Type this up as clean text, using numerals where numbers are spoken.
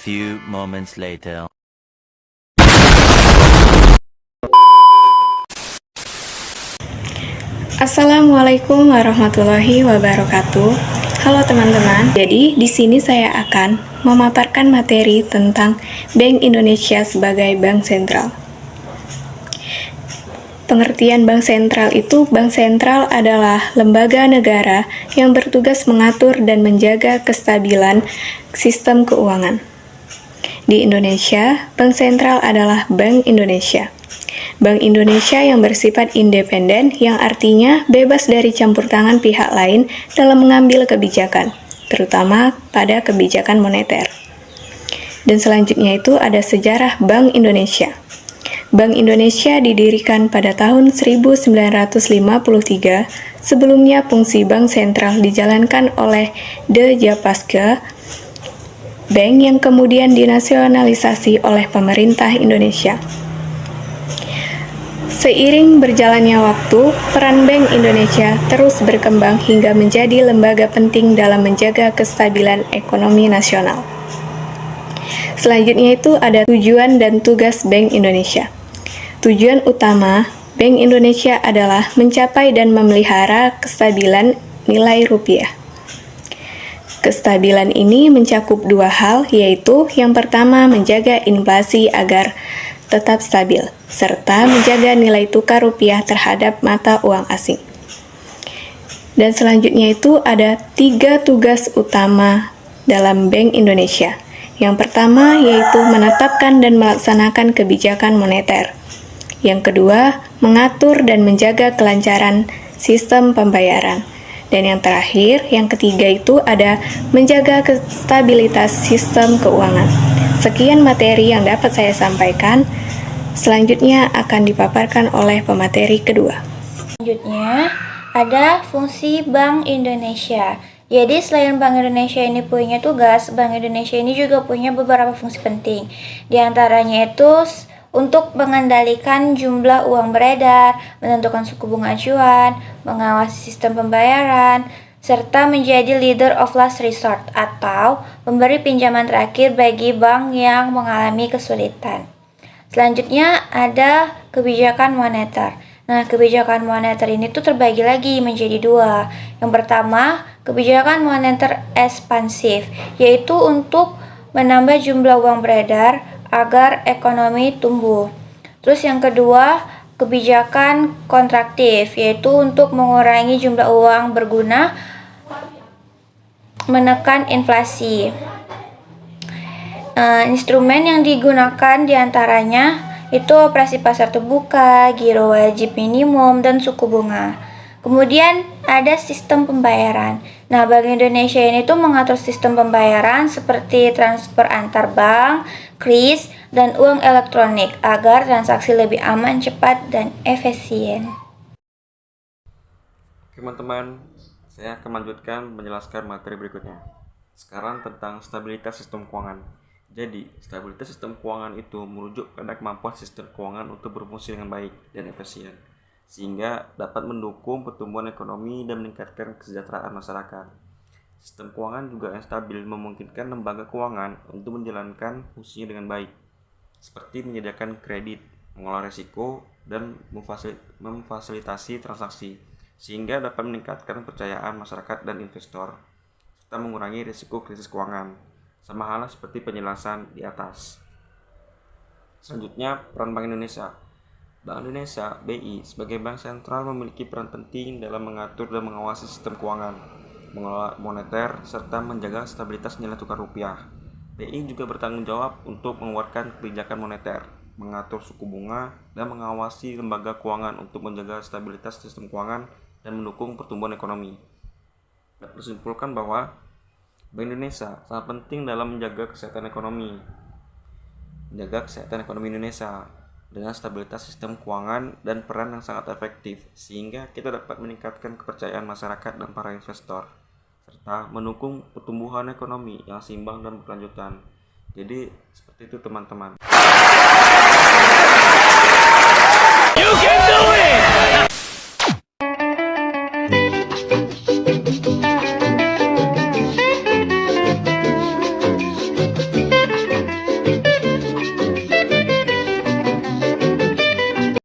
few moments later. Assalamualaikum warahmatullahi wabarakatuh. Halo teman-teman. Jadi di sini saya akan memaparkan materi tentang Bank Indonesia sebagai bank sentral. Pengertian bank sentral itu, bank sentral adalah lembaga negara yang bertugas mengatur dan menjaga kestabilan sistem keuangan. Di Indonesia, bank sentral adalah Bank Indonesia. Bank Indonesia yang bersifat independen, yang artinya bebas dari campur tangan pihak lain dalam mengambil kebijakan, terutama pada kebijakan moneter. Dan selanjutnya itu ada sejarah Bank Indonesia. Bank Indonesia didirikan pada tahun 1953. Sebelumnya fungsi bank sentral dijalankan oleh De Japaske, bank yang kemudian dinasionalisasi oleh pemerintah Indonesia. Seiring berjalannya waktu, peran Bank Indonesia terus berkembang hingga menjadi lembaga penting dalam menjaga kestabilan ekonomi nasional. Selanjutnya itu ada tujuan dan tugas Bank Indonesia. Tujuan utama Bank Indonesia adalah mencapai dan memelihara kestabilan nilai rupiah. Kestabilan ini mencakup dua hal, yaitu yang pertama menjaga inflasi agar tetap stabil, serta menjaga nilai tukar rupiah terhadap mata uang asing. Dan selanjutnya itu ada 3 tugas utama dalam Bank Indonesia. Yang pertama yaitu menetapkan dan melaksanakan kebijakan moneter. Yang kedua, mengatur dan menjaga kelancaran sistem pembayaran. Dan yang terakhir, yang ketiga itu ada menjaga stabilitas sistem keuangan. Sekian materi yang dapat saya sampaikan. Selanjutnya akan dipaparkan oleh pemateri kedua. Selanjutnya ada fungsi Bank Indonesia. Jadi selain Bank Indonesia ini punya tugas, Bank Indonesia ini juga punya beberapa fungsi penting. Di antaranya itu untuk mengendalikan jumlah uang beredar, menentukan suku bunga acuan, mengawasi sistem pembayaran, serta menjadi leader of last resort atau memberi pinjaman terakhir bagi bank yang mengalami kesulitan. Selanjutnya ada kebijakan moneter. Nah, kebijakan moneter ini tuh terbagi lagi menjadi 2. Yang pertama, kebijakan moneter ekspansif, yaitu untuk menambah jumlah uang beredar agar ekonomi tumbuh. Terus yang kedua, kebijakan kontraktif, yaitu untuk mengurangi jumlah uang berguna, menekan inflasi. Instrumen yang digunakan diantaranya itu operasi pasar terbuka, giro wajib minimum, dan suku bunga. Kemudian ada sistem pembayaran. Nah, Bank Indonesia ini tuh mengatur sistem pembayaran seperti transfer antar bank, kris, dan uang elektronik agar transaksi lebih aman, cepat, dan efisien. Oke teman-teman, saya akan melanjutkan menjelaskan materi berikutnya. Sekarang tentang stabilitas sistem keuangan. Jadi, stabilitas sistem keuangan itu merujuk pada kemampuan sistem keuangan untuk berfungsi dengan baik dan efisien, sehingga dapat mendukung pertumbuhan ekonomi dan meningkatkan kesejahteraan masyarakat. Sistem keuangan juga yang stabil memungkinkan lembaga keuangan untuk menjalankan fungsinya dengan baik, seperti menyediakan kredit, mengelola risiko, dan memfasilitasi transaksi, sehingga dapat meningkatkan kepercayaan masyarakat dan investor, serta mengurangi risiko krisis keuangan, sama halnya seperti penjelasan di atas. Selanjutnya, peran Bank Indonesia. Bank Indonesia (BI) sebagai bank sentral memiliki peran penting dalam mengatur dan mengawasi sistem keuangan, mengelola moneter, serta menjaga stabilitas nilai tukar rupiah. BI juga bertanggung jawab untuk mengeluarkan kebijakan moneter, mengatur suku bunga, dan mengawasi lembaga keuangan untuk menjaga stabilitas sistem keuangan dan mendukung pertumbuhan ekonomi. Dapat disimpulkan bahwa Bank Indonesia sangat penting dalam menjaga kesehatan ekonomi Indonesia dengan stabilitas sistem keuangan dan peran yang sangat efektif, sehingga kita dapat meningkatkan kepercayaan masyarakat dan para investor, serta mendukung pertumbuhan ekonomi yang seimbang dan berkelanjutan. Jadi seperti itu teman-teman.